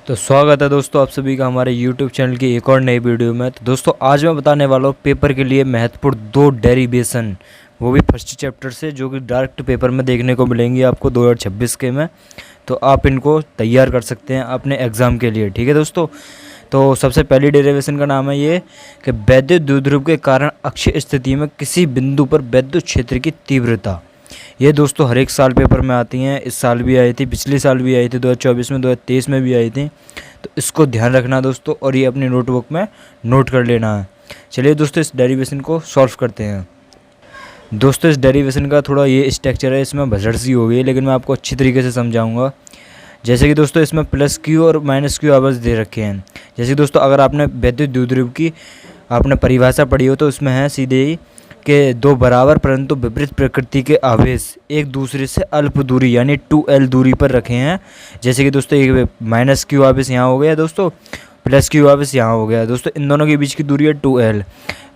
तो स्वागत है दोस्तों आप सभी का हमारे YouTube चैनल की एक और नई वीडियो में। तो दोस्तों आज मैं बताने वाला हूँ पेपर के लिए महत्वपूर्ण 2 डेरिवेशन, वो भी फर्स्ट चैप्टर से, जो कि डायरेक्ट पेपर में देखने को मिलेंगी आपको 2026 के में। तो आप इनको तैयार कर सकते हैं अपने एग्ज़ाम के लिए, ठीक है दोस्तों। तो सबसे पहली डेरिवेशन का नाम है ये कि वैद्युत द्विध्रुव के कारण अक्षीय स्थिति में किसी बिंदु पर वैद्युत क्षेत्र की तीव्रता। ये दोस्तों हर एक साल पेपर में आती हैं, इस साल भी आई थी, पिछले साल भी आई थी, 2024 में, 2023 में भी आई थी। तो इसको ध्यान रखना दोस्तों, और ये अपनी नोटबुक में नोट कर लेना है। चलिए दोस्तों इस डेरिवेशन को सॉल्व करते हैं। दोस्तों इस डेरिवेशन का थोड़ा ये स्ट्रक्चर है, इसमें भसड़ सी हो गई है, लेकिन मैं आपको अच्छी तरीके से समझाऊंगा। जैसे कि दोस्तों इसमें प्लस क्यू और माइनस क्यू आवर्स दे रखे हैं। जैसे कि दोस्तों अगर आपने वैद्युत द्विध्रुव की आपने परिभाषा पढ़ी हो तो उसमें है सीधे ही कि दो बराबर परंतु विपरीत प्रकृति के आवेश एक दूसरे से अल्प दूरी यानी 2L दूरी पर रखे हैं। जैसे कि दोस्तों एक माइनस क्यू आवेश यहाँ हो गया दोस्तों, प्लस क्यू आवेश यहाँ हो गया दोस्तों। इन दोनों के बीच की दूरी है 2L।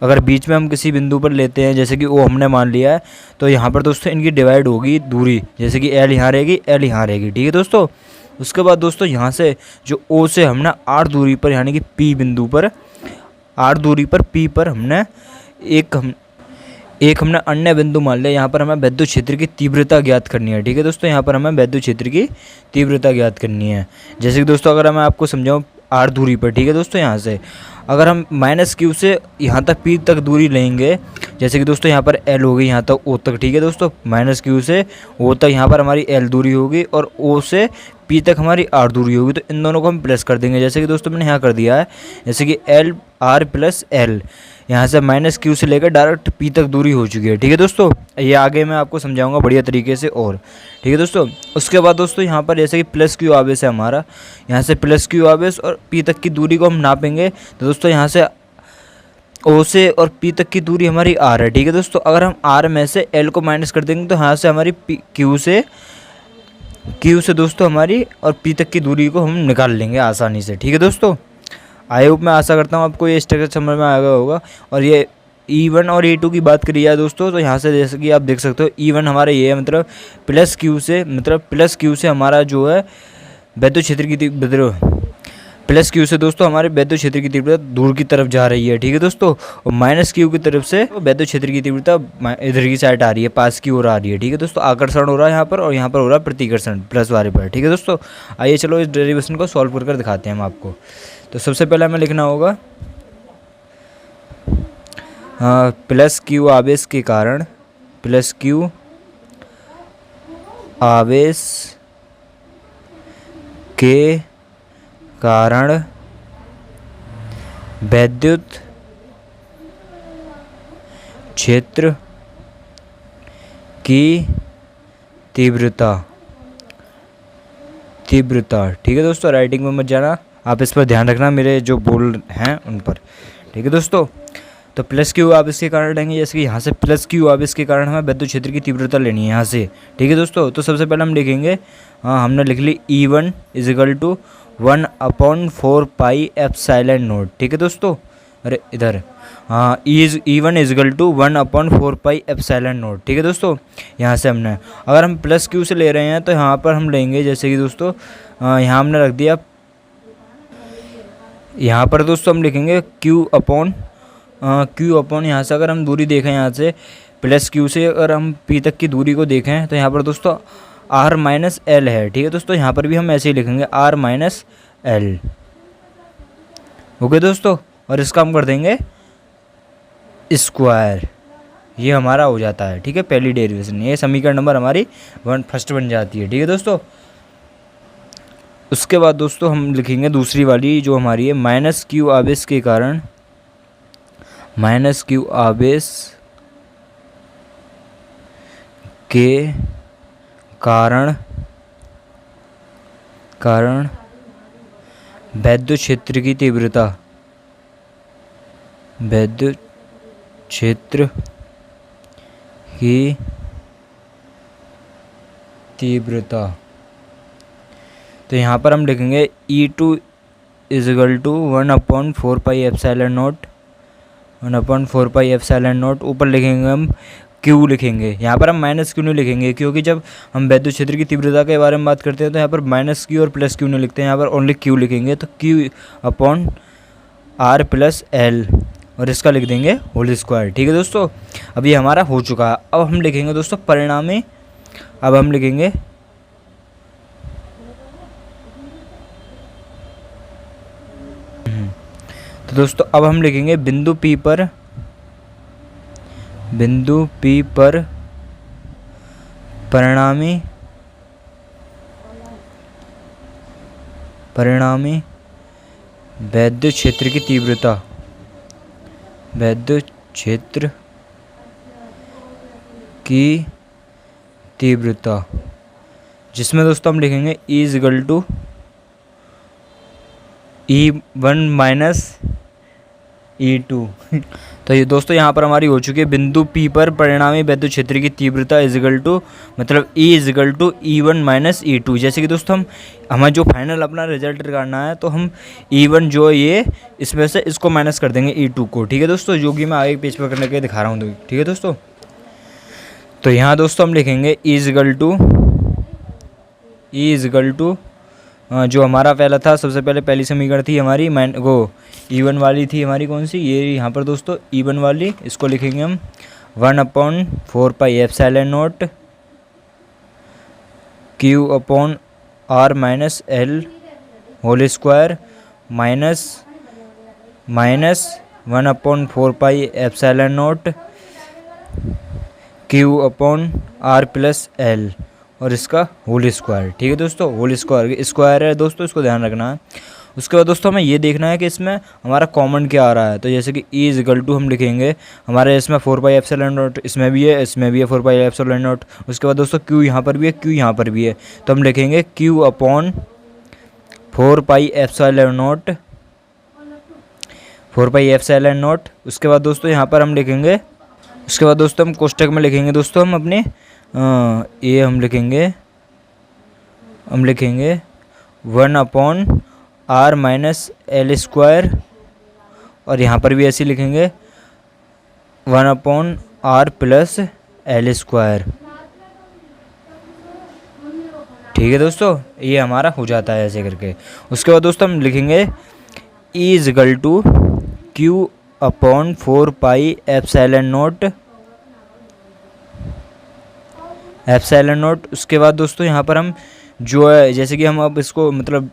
अगर बीच में हम किसी बिंदु पर लेते हैं, जैसे कि O हमने मान लिया है, तो यहाँ पर दोस्तों इनकी डिवाइड होगी दूरी। जैसे कि L यहाँ रहेगी, L यहाँ रहेगी, ठीक है दोस्तों। उसके बाद दोस्तों यहाँ से जो O से हमने R दूरी पर यानी कि P बिंदु पर, R दूरी पर P पर हमने एक हमने अन्य बिंदु मान लिया। यहाँ पर हमें वैद्युत क्षेत्र की तीव्रता ज्ञात करनी है, ठीक है दोस्तों। यहाँ पर हमें वैद्युत क्षेत्र की तीव्रता ज्ञात करनी है। जैसे कि दोस्तों अगर मैं आपको समझाऊँ R दूरी पर, ठीक है दोस्तों, यहाँ से अगर हम माइनस क्यू से यहाँ तक P तक दूरी लेंगे, जैसे कि दोस्तों यहाँ पर L हो गई यहाँ तक O तक, ठीक है दोस्तों। माइनस क्यू से O तक यहाँ पर हमारी L दूरी होगी और O से P तक हमारी R दूरी होगी। तो इन दोनों को हम प्लस कर देंगे, जैसे कि दोस्तों मैंने यहाँ कर दिया है। जैसे कि L R प्लस L, यहाँ से माइनस क्यू से लेकर डायरेक्ट P तक दूरी हो चुकी है, ठीक है दोस्तों। ये आगे मैं आपको समझाऊंगा बढ़िया तरीके से, और ठीक है दोस्तों। उसके बाद दोस्तों यहाँ पर जैसे कि प्लस क्यू आवेश है हमारा, यहाँ से प्लस क्यू आवेश और P तक की दूरी को हम नापेंगे। तो दोस्तों यहाँ से O से और P तक की दूरी हमारी R है, ठीक है दोस्तों। अगर हम R में से L को माइनस कर देंगे तो यहाँ से हमारी Q से दोस्तों हमारी और P तक की दूरी को हम निकाल लेंगे आसानी से, ठीक है दोस्तों। आई होप मैं आशा करता हूँ आपको ये स्ट्रक्चर समझ में आ गया होगा। और ये E1 और E2 की बात करी जाए दोस्तों, तो यहाँ से जैसे कि आप देख सकते हो E1 हमारा ये है, मतलब प्लस क्यू से हमारा जो है वैद्युत क्षेत्र की तीव्रता, प्लस क्यू से दोस्तों हमारे वैद्युत क्षेत्र की तीव्रता दूर की तरफ जा रही है, ठीक है दोस्तों। और माइनस क्यू की तरफ से वैद्युत क्षेत्र की तीव्रता इधर की साइड आ रही है, पास की ओर आ रही है, ठीक है दोस्तों। आकर्षण हो रहा है यहाँ पर और यहाँ पर हो रहा है प्रतिकर्षण प्लस वाले पर, ठीक है दोस्तों। आइए चलो इस डेरिवेशन को सॉल्व कर दिखाते हैं हम आपको। तो सबसे पहले हमें लिखना होगा प्लस क्यू आवेश के कारण, प्लस क्यू आवेश के कारण वैद्युत क्षेत्र की तीव्रता, ठीक है दोस्तों। राइटिंग में मत जाना, आप इस पर ध्यान रखना, मेरे जो बोल हैं उन पर, ठीक है दोस्तों। तो प्लस क्यू आवेश के कारण लेंगे, जैसे कि यहाँ से प्लस क्यू आवेश के कारण हमें वैद्युत क्षेत्र की तीव्रता लेनी है यहाँ से, ठीक है दोस्तों। तो सबसे पहले हम लिखेंगे, हमने लिख ली E1 equal to 1/4 pi epsilon naught, ठीक है दोस्तों। अरे इधर E1 equal to 1/4 pi epsilon naught, ठीक है दोस्तों। यहाँ से हमने अगर हम प्लस क्यू से ले रहे हैं तो यहाँ पर हम लेंगे, जैसे कि दोस्तों यहाँ हमने रख दिया, यहाँ पर दोस्तों हम लिखेंगे Q अपॉन यहाँ से अगर हम दूरी देखें, यहाँ से प्लस क्यू से अगर हम P तक की दूरी को देखें तो यहाँ पर दोस्तों R माइनस L है, ठीक है दोस्तों। यहाँ पर भी हम ऐसे ही लिखेंगे R माइनस L, ओके दोस्तों। और इसका हम कर देंगे स्क्वायर, ये हमारा हो जाता है, ठीक है। पहली डेरिवेशन, ये समीकरण नंबर हमारी फर्स्ट बन जाती है, ठीक है दोस्तों। उसके बाद दोस्तों हम लिखेंगे दूसरी वाली जो हमारी है, माइनस क्यू आवेश के कारण, माइनस क्यू आवेश के कारण वैद्युत क्षेत्र की तीव्रता, वैद्युत क्षेत्र की तीव्रता। तो यहाँ पर हम लिखेंगे E2 equal to 1/4 pi epsilon naught, 1/4 pi epsilon naught. ऊपर लिखेंगे हम क्यू लिखेंगे। यहाँ पर हम माइनस क्यू नहीं लिखेंगे, क्योंकि जब हम विद्युत क्षेत्र की तीव्रता के बारे में बात करते हैं तो यहाँ पर माइनस क्यू और प्लस क्यू नहीं लिखते हैं, यहाँ पर ओनली क्यू लिखेंगे। तो Q upon R plus L और इसका लिख देंगे होल स्क्वायर। ठीक है दोस्तों, अब ये हमारा हो चुका है। अब हम लिखेंगे दोस्तों परिणामी, अब हम लिखेंगे तो दोस्तों अब हम लिखेंगे बिंदु P पर परिणामी विद्युत क्षेत्र की तीव्रता, विद्युत क्षेत्र की तीव्रता, जिसमें दोस्तों हम लिखेंगे E is equal to E1 minus E2। तो ये दोस्तों यहाँ पर हमारी हो चुकी है बिंदु P पर परिणामी विद्युत क्षेत्र की तीव्रता इजगल टू, मतलब E is equal to E1 minus E2। जैसे कि दोस्तों हमें जो फाइनल अपना रिजल्ट निकालना है तो हम E1 जो ये इसमें से इसको माइनस कर देंगे E2 को। ठीक है दोस्तों, जो कि मैं आगे पेज पर करने के दिखा रहा हूँ। ठीक है दोस्तों, तो यहाँ दोस्तों हम लिखेंगे E इजगल टू जो हमारा पहला था, सबसे पहले पहली समीकरण थी हमारी E1 वाली थी हमारी, कौन सी, ये यहाँ पर दोस्तों E1 वाली, इसको लिखेंगे हम 1/4 pi epsilon naught Q upon R minus L whole square minus 1/4 pi epsilon naught Q upon R plus L और इसका होल स्क्वायर। ठीक है दोस्तों, होल स्क्वायर है दोस्तों, इसको ध्यान रखना है। उसके बाद दोस्तों हमें ये देखना है कि इसमें हमारा कॉमन क्या आ रहा है। तो जैसे कि E इजगल टू हम लिखेंगे हमारे इसमें 4 पाई एप्सिलॉन नॉट, इसमें भी है 4 पाई एप्सिलॉन नॉट। उसके बाद दोस्तों Q यहाँ पर भी है, Q यहाँ पर भी है, तो हम लिखेंगे Q upon 4 pi epsilon naught. उसके बाद दोस्तों यहाँ पर हम लिखेंगे, उसके बाद दोस्तों हम कोष्टक में लिखेंगे दोस्तों हम अपने ये हम लिखेंगे 1/R माइनस L स्क्वायर और यहाँ पर भी ऐसे लिखेंगे 1/R प्लस L स्क्वायर। ठीक है दोस्तों, ये हमारा हो जाता है ऐसे करके। उसके बाद दोस्तों हम लिखेंगे E is equal to Q upon 4 pi epsilon naught. उसके बाद दोस्तों यहाँ पर हम जो है, जैसे कि हम अब इसको मतलब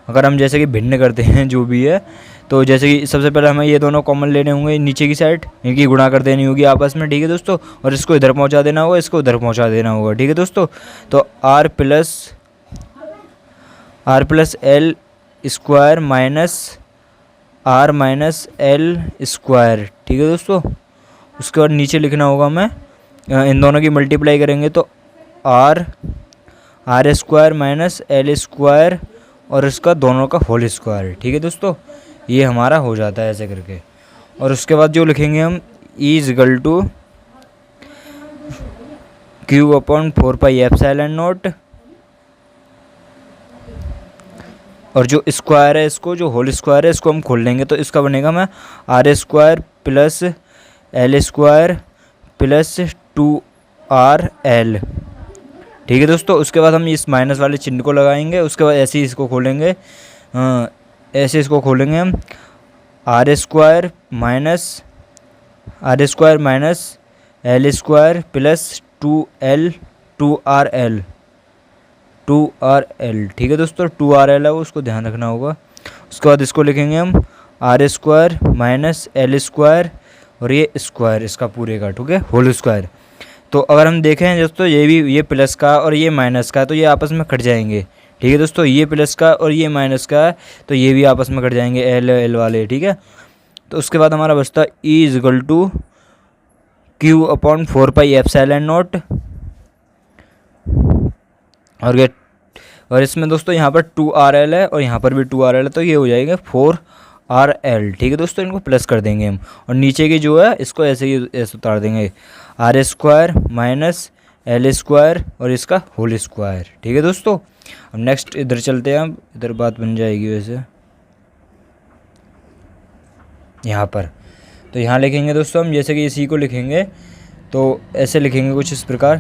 अगर हम जैसे कि भिन्न करते हैं जो भी है, तो जैसे कि सबसे पहले हमें ये दोनों कॉमन लेने होंगे नीचे की साइड, इनकी गुणा कर देनी होगी आपस में। ठीक है दोस्तों, और इसको इधर पहुंचा देना होगा, इसको इधर पहुंचा देना होगा। ठीक है दोस्तों, तो R plus L square minus R minus L square. ठीक है दोस्तों, उसके बाद नीचे लिखना होगा हमें, इन दोनों की मल्टीप्लाई करेंगे तो R square minus L square और इसका दोनों का होल स्क्वायर। ठीक है दोस्तों, ये हमारा हो जाता है ऐसे करके। और उसके बाद जो लिखेंगे हम E is equal to Q upon 4 pi epsilon naught और जो स्क्वायर है इसको, जो होल स्क्वायर है इसको हम खोल लेंगे, तो इसका बनेगा मैं R square plus L square plus 2RL। ठीक है दोस्तों, उसके बाद हम इस माइनस वाले चिन्ह को लगाएंगे। उसके बाद ऐसे ही इसको खोलेंगे, ऐसे इसको खोलेंगे हम R square minus L square plus 2RL। ठीक है दोस्तों, 2RL है वो, उसको ध्यान रखना होगा। उसके बाद इसको लिखेंगे हम R square minus L square और ये स्क्वायर इसका पूरे का, ठीक है, होल स्क्वायर। तो अगर हम देखें दोस्तों, ये प्लस का और ये माइनस का, तो ये आपस में कट जाएंगे। ठीक है दोस्तों, ये प्लस का और ये माइनस का है तो ये भी आपस में कट जाएंगे, L वाले। ठीक है, तो उसके बाद हमारा बचता E is equal to Q upon 4 pi epsilon naught और इसमें दोस्तों यहाँ पर 2RL है और यहाँ पर भी 2RL है, तो ये हो जाएगा 4RL। ठीक है दोस्तों, इनको प्लस कर देंगे हम और नीचे की जो है इसको ऐसे उतार देंगे, R square minus L square और इसका होल स्क्वायर। ठीक है दोस्तों, अब नेक्स्ट इधर चलते हैं, हम इधर बात बन जाएगी वैसे यहाँ पर। तो यहाँ लिखेंगे दोस्तों हम, जैसे कि इसी को लिखेंगे तो ऐसे लिखेंगे कुछ इस प्रकार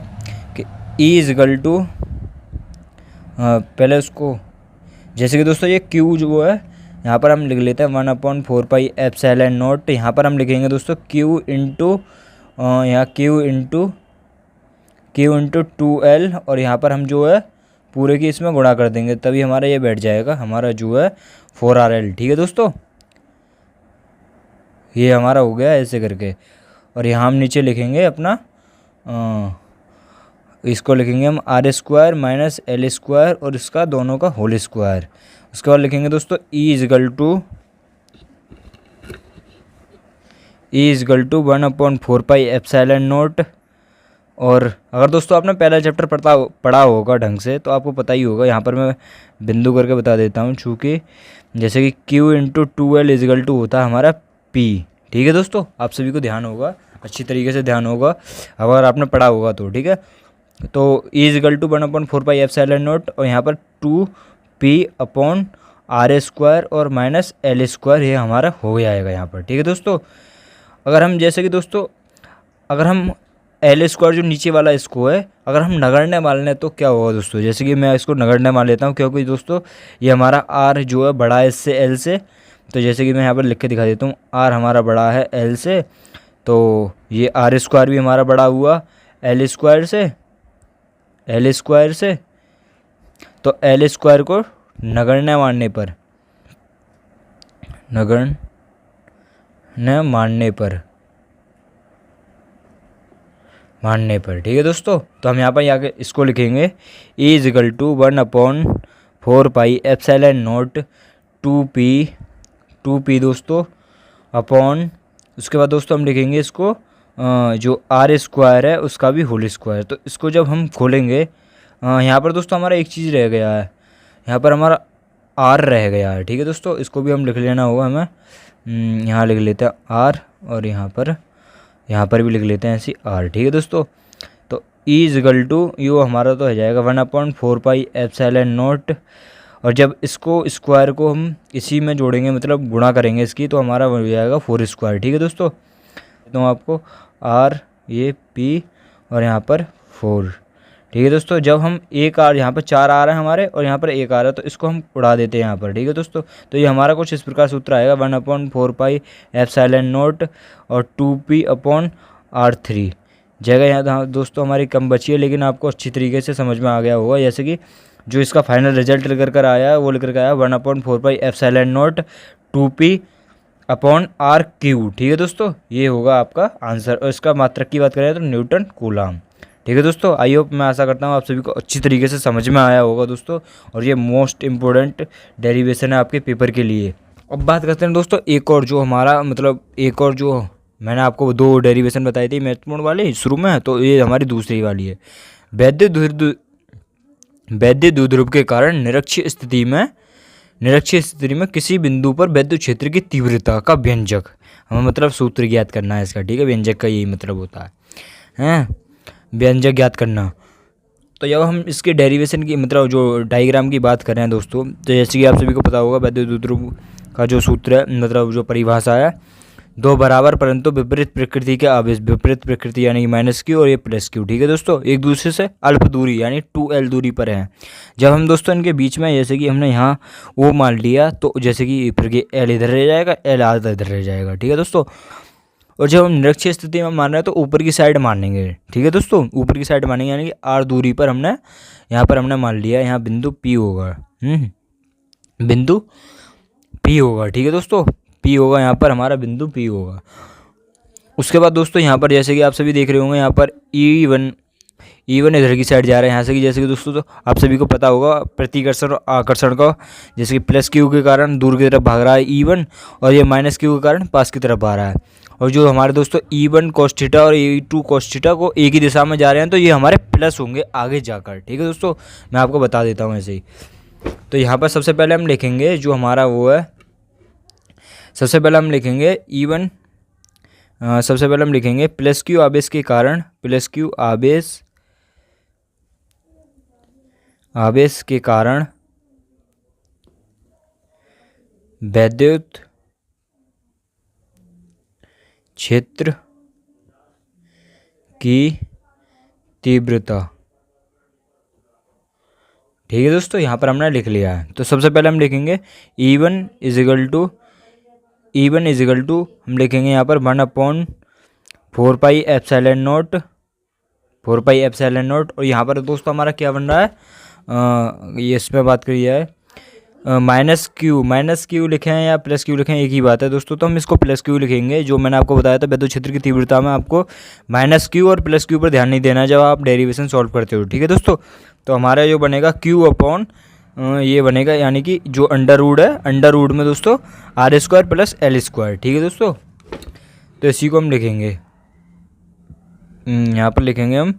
कि ई इज इक्वल टू, पहले उसको जैसे कि दोस्तों ये क्यू जो है यहाँ पर हम लिख लेते हैं 1/4πε0। यहाँ पर हम लिखेंगे दोस्तों क्यू इंटू, यहाँ क्यू इंटू 2L, और यहाँ पर हम जो है पूरे की इसमें गुणा कर देंगे, तभी हमारा ये बैठ जाएगा हमारा जो है 4RL। ठीक है दोस्तों, ये हमारा हो गया ऐसे करके। और यहाँ हम नीचे लिखेंगे अपना, इसको लिखेंगे हम R² माइनस L² और इसका दोनों का होल स्क्वायर। उसके बाद लिखेंगे दोस्तों ई इज इक्वल टू 1/4πε0। और अगर दोस्तों आपने पहला चैप्टर पढ़ा होगा ढंग से तो आपको पता ही होगा, यहाँ पर मैं बिंदु करके बता देता हूँ, चूँकि जैसे कि Q into 2L is equal to होता है हमारा P। ठीक है दोस्तों, आप सभी को ध्यान होगा, अच्छी तरीके से ध्यान होगा अगर आपने पढ़ा होगा तो। ठीक है, तो E इज इक्वल टू 1/4πε0 और यहाँ पर 2P/R² और माइनस L², ये हमारा हो जाएगा यहाँ पर। ठीक है दोस्तों, अगर हम जैसे कि दोस्तों अगर हम L² जो नीचे वाला इसको है अगर हम नगण्य मान लें तो क्या होगा दोस्तों, जैसे कि मैं इसको नगण्य मान लेता हूँ क्योंकि दोस्तों ये हमारा R जो है बड़ा है इससे L से। तो जैसे कि मैं यहाँ पर लिख के दिखा देता हूँ, R हमारा बड़ा है L से, तो ये R² भी हमारा बड़ा हुआ L² से। तो L² को नगण्य मानने पर ठीक है दोस्तों, तो हम यहाँ पर आके इसको लिखेंगे E is equal to 1/4πε0 2P दोस्तों अपॉन, उसके बाद दोस्तों हम लिखेंगे इसको जो R² है उसका भी होल स्क्वायर। तो इसको जब हम खोलेंगे यहाँ पर दोस्तों हमारा एक चीज़ रह गया है, यहाँ पर हमारा R रह गया है। ठीक है दोस्तों, इसको भी हम लिख लेना होगा हमें, यहाँ लिख लेते हैं R और यहाँ पर भी लिख लेते हैं ऐसी R। ठीक है दोस्तों, तो E is equal to U हमारा तो हो जाएगा 1/4πε0, और जब इसको स्क्वायर को हम इसी में जोड़ेंगे मतलब गुणा करेंगे इसकी, तो हमारा हो जाएगा 4²। ठीक है दोस्तों, तो आपको R ये P और यहाँ पर 4। ठीक है दोस्तों, जब हम एक R यहाँ पर 4 आ रहे हैं हमारे और यहाँ पर एक आ रहा है तो इसको हम उड़ा देते हैं यहाँ पर। ठीक है दोस्तों, तो ये हमारा कुछ इस प्रकार सूत्र आएगा 1/4πε0 और 2P/R3। जगह यहाँ दोस्तों हमारी कम बची है, लेकिन आपको अच्छी तरीके से समझ में आ गया होगा। जैसे कि जो इसका फाइनल रिजल्ट लेकर कर आया है वो लेकर के आया 1/4πε0 2P/R3। ठीक है दोस्तों, ये होगा आपका आंसर। और इसका मात्रक की बात करें तो न्यूटन कूलम। ठीक है दोस्तों, आई होप, मैं आशा करता हूँ आप सभी को अच्छी तरीके से समझ में आया होगा दोस्तों, और ये मोस्ट इम्पोर्टेंट डेरिवेशन है आपके पेपर के लिए। अब बात करते हैं दोस्तों एक और जो हमारा मतलब एक और जो मैंने आपको 2 डेरिवेशन बताई थी महत्वपूर्ण वाली शुरू में, तो ये हमारी दूसरी वाली है। वैद्युत द्विध्रुव के कारण निरक्षीय स्थिति में किसी बिंदु पर वैद्युत क्षेत्र की तीव्रता का व्यंजक, हमें मतलब सूत्र ज्ञात करना है इसका। ठीक है, व्यंजक का यही मतलब होता है व्यंजक ज्ञात करना। तो जब हम इसके डेरिवेशन की मतलब जो डायग्राम की बात कर रहे हैं दोस्तों, तो जैसे कि आप सभी को पता होगा वैद्युत द्विध्रुव का जो सूत्र है मतलब जो परिभाषा है, 2 बराबर परंतु विपरीत प्रकृति के आवेश, विपरीत प्रकृति यानी कि -Q और ये +Q। ठीक है दोस्तों, एक दूसरे से अल्प दूरी यानी 2L दूरी पर हैं। जब हम दोस्तों इनके बीच में जैसे कि हमने यहाँ O मान लिया, तो जैसे कि फिर L इधर रह जाएगा, L आधा इधर रह जाएगा। ठीक है दोस्तों, और जब हम निरक्षीय स्थिति में मान रहे हैं तो ऊपर की साइड मानेंगे। ठीक है दोस्तों, ऊपर की साइड मानेंगे यानी कि R दूरी पर हमने यहाँ पर हमने मान लिया यहाँ बिंदु P होगा, बिंदु P होगा। ठीक है दोस्तों, P होगा, यहाँ पर हमारा बिंदु P होगा। उसके बाद दोस्तों यहाँ पर जैसे कि आप सभी देख रहे होंगे यहाँ पर E1 इधर की साइड जा रहा है यहाँ से कि जैसे कि दोस्तों तो आप सभी को पता होगा प्रतिकर्षण और आकर्षण का, जैसे कि +Q के कारण दूर की तरफ भाग रहा है E1 और ये -Q के कारण पास की तरफ आ रहा है। और जो हमारे दोस्तों E1 cos θ और E2 cos θ को एक ही दिशा में जा रहे हैं, तो ये हमारे प्लस होंगे आगे जाकर। ठीक है दोस्तों, मैं आपको बता देता हूँ ऐसे ही। तो यहाँ पर सबसे पहले हम लिखेंगे जो हमारा वो है, सबसे पहले हम लिखेंगे E1, सबसे पहले हम लिखेंगे +Q आवेश के कारण, +Q आवेश के कारण वैद्युत क्षेत्र की तीव्रता। ठीक है दोस्तों, यहाँ पर हमने लिख लिया है। तो सबसे पहले हम लिखेंगे E1 इजिकल टू हम लिखेंगे यहाँ पर 1/4 पाई एप्सिलॉन नॉट। और यहाँ पर दोस्तों हमारा क्या बन रहा है, ये इसमें बात करिए है माइनस क्यू लिखे हैं या प्लस क्यू लिखे हैं, एक ही बात है दोस्तों। तो हम इसको प्लस क्यू लिखेंगे। जो मैंने आपको बताया था विद्युत क्षेत्र की तीव्रता में आपको माइनस क्यू और प्लस क्यू पर ध्यान नहीं देना है जब आप डेरिवेशन सॉल्व करते हो। ठीक है दोस्तों, तो हमारा जो बनेगा क्यू अपॉन ये बनेगा, यानी कि जो अंडर रूट में दोस्तों R² प्लस L²। ठीक है दोस्तों, तो इसी को हम लिखेंगे, यहाँ पर लिखेंगे हम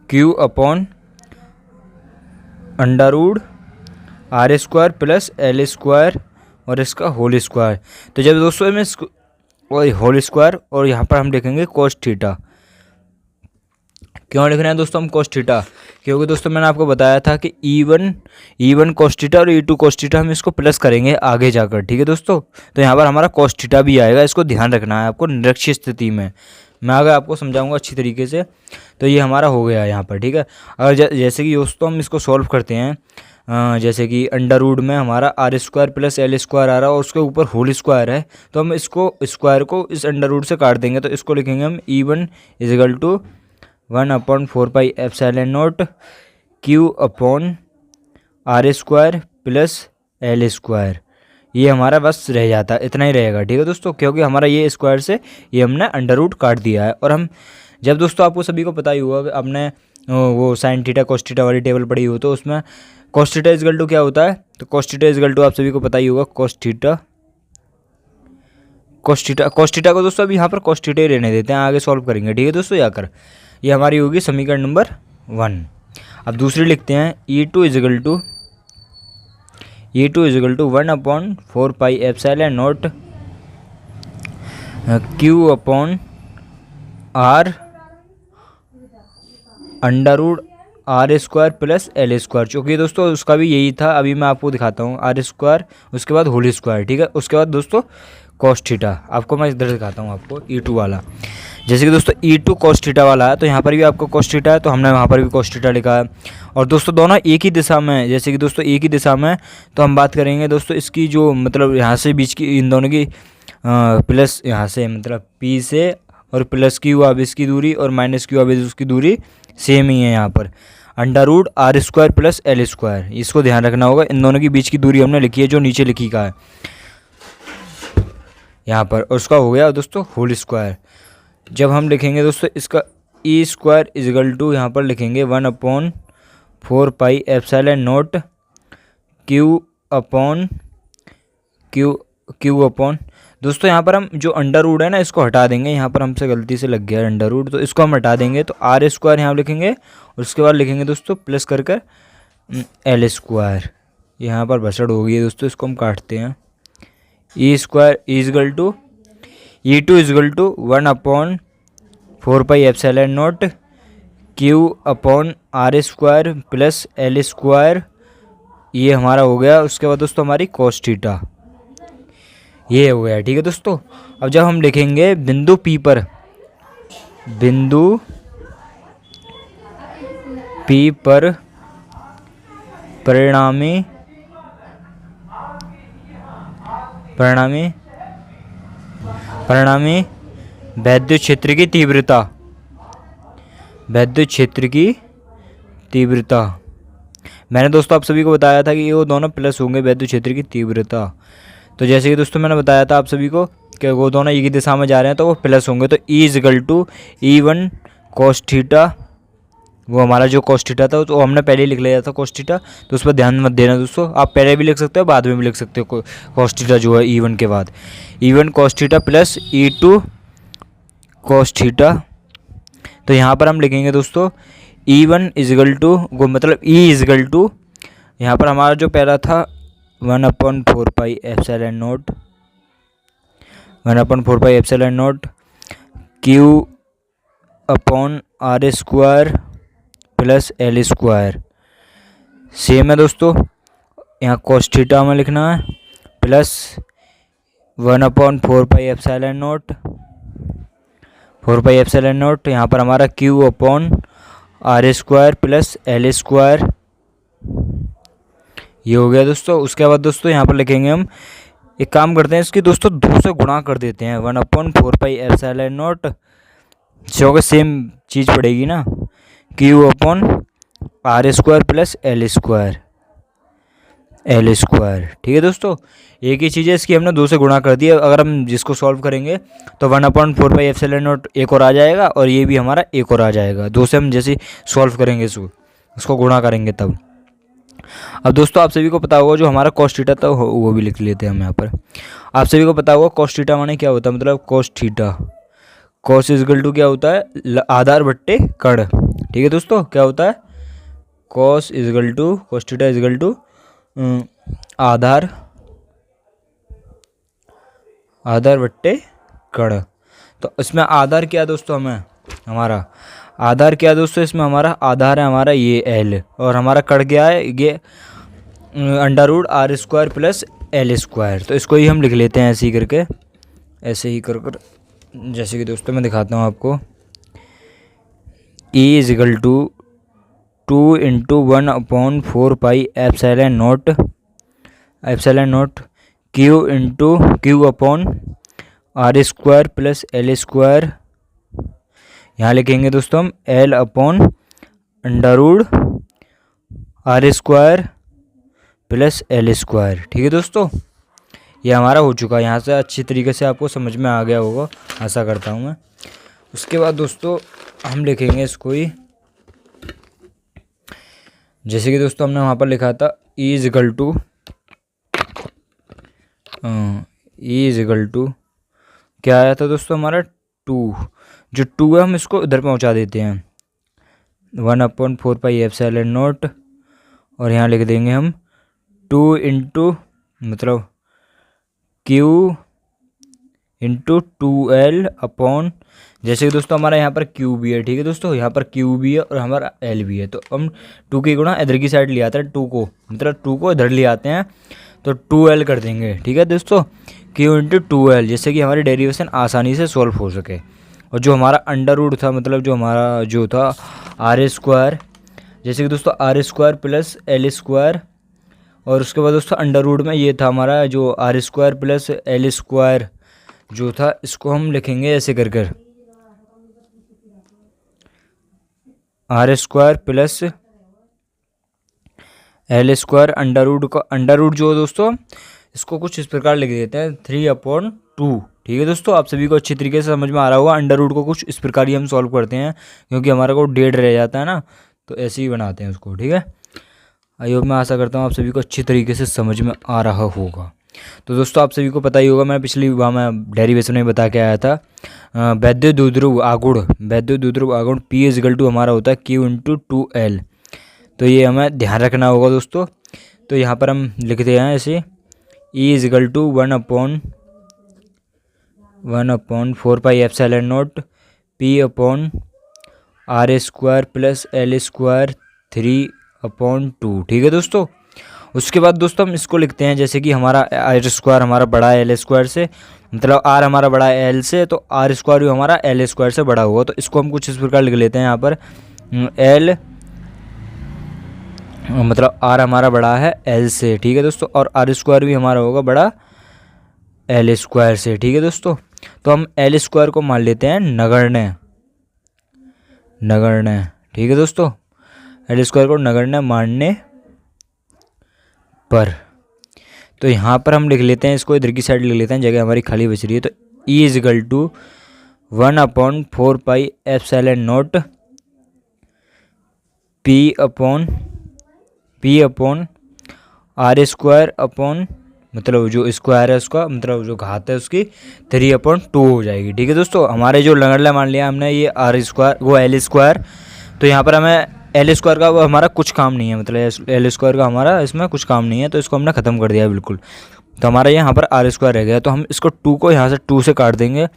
Q upon under root R² plus L² और इसका होल स्क्वायर। तो जब दोस्तों इसमें होल स्क्वायर, और यहाँ पर हम लिखेंगे cos थीटा। क्यों लिख रहे हैं दोस्तों हम cos थीटा, क्योंकि दोस्तों मैंने आपको बताया था कि E1 cos थीटा और E2 cos थीटा हम इसको प्लस करेंगे आगे जाकर। ठीक है दोस्तों, तो यहाँ पर हमारा cos थीटा भी आएगा, इसको ध्यान रखना है आपको निरक्षीय स्थिति में। मैं आगे आपको समझाऊंगा अच्छी तरीके से। तो ये हमारा हो गया यहाँ पर। ठीक है, अगर जैसे कि दोस्तों हम इसको सॉल्व करते हैं, जैसे कि अंडर रूट में हमारा R² प्लस L² आ रहा है और उसके ऊपर होल स्क्वायर है, तो हम इसको स्क्वायर को इस अंडर रूट से काट देंगे। तो इसको लिखेंगे हम E1 equal to 1/4 pi epsilon naught Q upon R² plus L²। ये हमारा बस रह जाता है, इतना ही रहेगा। ठीक है दोस्तों, क्योंकि हमारा ये स्क्वायर से ये हमने अंडर रूट काट दिया है। और हम जब दोस्तों आपको सभी को पता ही होगा कि आपने वो साइन थीटा cos थीटा वाली टेबल पढ़ी हो, तो उसमें cos थीटा इजिकल टू क्या होता है, तो cos थीटा इजिकल टू आप सभी को पता ही होगा cos थीटा को दोस्तों अभी यहाँ पर cos थीटा ही रहने देते हैं, आगे सॉल्व करेंगे। ठीक है दोस्तों, जाकर ये हमारी होगी समीकरण नंबर 1। अब दूसरी लिखते हैं E2 equal to 1/4 pi epsilon naught Q upon R under root R² plus L²। चूँकि दोस्तों उसका भी यही था, अभी मैं आपको दिखाता हूँ R², उसके बाद होल स्क्वायर। ठीक है, उसके बाद दोस्तों cos थीटा। आपको मैं इधर दिखाता हूँ आपको E2 वाला। जैसे कि दोस्तों E2 cos थीटा वाला है, तो यहाँ पर भी आपको cos थीटा है, तो हमने वहाँ पर भी cos थीटा लिखा है। और दोस्तों दोनों एक ही दिशा में है, जैसे कि दोस्तों एक ही दिशा में, तो हम बात करेंगे दोस्तों इसकी जो मतलब यहाँ से बीच की इन दोनों की प्लस यहाँ से मतलब P से और प्लस Q अब इसकी दूरी और माइनस Q अब उसकी दूरी सेम ही है यहाँ पर, under root R² plus L²। इसको ध्यान रखना होगा, इन दोनों के बीच की दूरी हमने लिखी है जो नीचे लिखी का है यहाँ पर, और उसका हो गया दोस्तों होल स्क्वायर। जब हम लिखेंगे दोस्तों इसका E² इजिकल टू यहाँ पर लिखेंगे 1/4 pi epsilon naught Q upon दोस्तों यहाँ पर हम जो अंडर रूट है ना इसको हटा देंगे, यहाँ पर हमसे गलती से लग गया अंडर रूट, तो इसको हम हटा देंगे। तो R² यहाँ लिखेंगे और उसके बाद लिखेंगे दोस्तों प्लस कर L²। यहाँ पर भसड़ हो गई है दोस्तों, इसको हम काटते हैं। E² equal to E2 equal to 1/4 pi epsilon naught Q upon R² plus L²। ये हमारा हो गया। उसके बाद दोस्तों हमारी cos थीटा ये हो गया। ठीक है दोस्तों, अब जब हम लिखेंगे बिंदु P पर परिणामी विद्युत क्षेत्र की तीव्रता। मैंने दोस्तों आप सभी को बताया था कि ये वो दोनों प्लस होंगे विद्युत क्षेत्र की तीव्रता। तो जैसे कि दोस्तों मैंने बताया था आप सभी को कि वो दोनों एक ही दिशा में जा रहे हैं तो वो प्लस होंगे। तो E equal to E1 cos theta, वो हमारा जो cos थीटा था तो हमने पहले ही लिख लिया था cos थीटा, तो उस पर ध्यान मत देना दोस्तों। आप पहले भी लिख सकते हो, बाद में भी लिख सकते हो cos थीटा जो है E1 के बाद। E1 cos theta plus E2 cos theta. तो यहाँ पर हम लिखेंगे दोस्तों E1 इजिकल टू मतलब E इजिकल टू यहाँ पर हमारा जो पहला था 1/4 pi epsilon naught Q upon R² plus L²। Same है दोस्तों, यहाँ cos थीटा में लिखना है प्लस 1/4 पाई एप्सिलॉन नॉट 4πε0 यहाँ पर हमारा Q upon R square plus L square, ये हो गया दोस्तों। उसके बाद दोस्तों यहाँ पर लिखेंगे हम, एक काम करते हैं इसकी दोस्तों 2 से गुणा कर देते हैं, 1/4πε0, क्योंकि सेम चीज़ पड़ेगी ना, Q upon R square plus L square, ठीक है दोस्तों। एक ही चीज़ है, इसकी हमने 2 से गुणा कर दिया। अगर हम जिसको सॉल्व करेंगे तो 1/4πε0 एक और आ जाएगा और ये भी हमारा एक और आ जाएगा। 2 से हम जैसे सॉल्व करेंगे इसको गुणा करेंगे तब। अब दोस्तों आप सभी को पता होगा जो हमारा cos थीटा था वो भी लिख लेते हैं हम यहाँ पर। आप सभी को पता होगा cos थीटा माने क्या होता है, मतलब cos theta, cos equal to क्या होता है, आधार बट्टे कण, ठीक है दोस्तों। क्या होता है, cos थीटा इजगल टू आधार बट्टे कण। तो इसमें आधार क्या दोस्तों, हमें हमारा आधार क्या दोस्तों, इसमें हमारा आधार है हमारा ये एल, और हमारा कण क्या है ये √r² प्लस एल स्क्वायर। तो इसको ही हम लिख लेते हैं ऐसे ही करके, ऐसे ही कर जैसे कि दोस्तों मैं दिखाता हूँ आपको। E is equal to 2 × 1/4πε0 Q upon r² plus L square, यहाँ लिखेंगे दोस्तों हम L upon √r² plus L square, ठीक है दोस्तों। ये हमारा हो चुका है, यहाँ से अच्छी तरीके से आपको समझ में आ गया होगा, आशा करता हूँ मैं। उसके बाद दोस्तों हम लिखेंगे इसको ही, जैसे कि दोस्तों हमने वहाँ पर लिखा था E इजगल टू क्या आया था दोस्तों हमारा 2, जो 2 है हम इसको इधर पहुँचा देते हैं 1/4πε0, और यहाँ लिख देंगे हम 2 × मतलब Q × 2L अपॉन, जैसे कि दोस्तों हमारा यहाँ पर Q भी है, ठीक है दोस्तों, यहाँ पर Q भी है और हमारा L भी है। तो हम 2 की गुणा इधर की साइड ले आते हैं, 2 को मतलब 2 को इधर ले आते हैं तो 2L कर देंगे, ठीक है दोस्तों। Q × 2L, जैसे कि हमारी डेरिवेशन आसानी से सॉल्व हो सके। और जो हमारा अंडर रूट था, मतलब जो हमारा जो था r², जैसे कि दोस्तों r² प्लस एल स्क्वायर, और उसके बाद दोस्तों अंडर रूट में ये था हमारा जो r² प्लस एल स्क्वायर जो था, इसको हम लिखेंगे ऐसे कर r² plus L square, under root का अंडर रूट जो दोस्तों इसको कुछ इस प्रकार लिख देते हैं 3/2, ठीक है दोस्तों। आप सभी को अच्छी तरीके से समझ में आ रहा होगा। अंडर रूट को कुछ इस प्रकार ही हम सॉल्व करते हैं, क्योंकि हमारा को 1.5 रह जाता है ना, तो ऐसे ही बनाते हैं उसको, ठीक है। आई होप, मैं आशा करता हूँ आप सभी को अच्छी तरीके से समझ में आ रहा होगा। तो दोस्तों आप सभी को पता ही होगा, मैं पिछली बार मैं डेरिवेशन में बता के आया था, वैद्युत द्विध्रुव आघूर्ण P इजगल टू हमारा होता है Q × 2L। तो ये हमें ध्यान रखना होगा दोस्तों। तो यहाँ पर हम लिखते हैं ऐसे E is equal to 1/4πε0 P upon r² plus L square 3/2, ठीक है दोस्तों। उसके बाद दोस्तों हम इसको लिखते हैं, जैसे कि हमारा r² हमारा बड़ा है L² से, मतलब r हमारा बड़ा है L से, तो r² भी हमारा L² से बड़ा होगा। तो इसको हम कुछ इस प्रकार लिख लेते हैं यहाँ पर L, मतलब r हमारा बड़ा है L से, ठीक है दोस्तों, और r² भी हमारा होगा बड़ा L² से, ठीक है दोस्तों। तो हम L² को मान लेते हैं नगण्य, ठीक है दोस्तों। L² को नगण्य मानने पर, तो यहाँ पर हम लिख लेते हैं इसको, इधर की साइड लिख लेते हैं, जगह हमारी खाली बच रही है। तो E is equal to 1/4πε0 P upon r² upon, मतलब जो स्क्वायर है उसका, मतलब जो घात है उसकी 3/2 हो जाएगी, ठीक है दोस्तों। हमारे जो नगण्य मान लिया हमने ये r² वो L², तो यहाँ पर हमें L² का वो हमारा कुछ काम नहीं है, मतलब L² का हमारा इसमें कुछ काम नहीं है, तो इसको हमने ख़त्म कर दिया है बिल्कुल। तो हमारा यहाँ पर r² रह गया, तो हम इसको 2 को यहाँ से 2 से काट देंगे,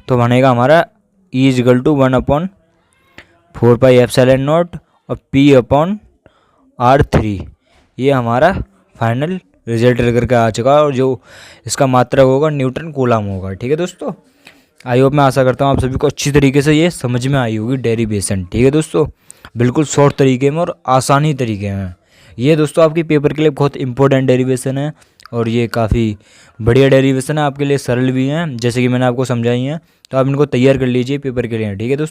तो बनेगा हमारा E इजगल टू 1/4πε0 और P अपॉन r3। ये हमारा फाइनल रिजल्ट लेकर के आ चुका है, और जो इसका मात्रक होगा न्यूटन कूलम होगा, ठीक है दोस्तों। आई होप मैं आशा करता हूँ आप सभी को अच्छी तरीके से ये समझ में आई होगी डेरिवेशन। ठीक है दोस्तों, बिल्कुल शॉर्ट तरीके में और आसानी तरीके में। ये दोस्तों आपकी पेपर के लिए बहुत इंपॉर्टेंट डेरिवेशन है और ये काफ़ी बढ़िया डेरिवेशन है, आपके लिए सरल भी हैं जैसे कि मैंने आपको समझाई हैं। तो आप इनको तैयार कर लीजिए पेपर के लिए। ठीक है दोस्तों।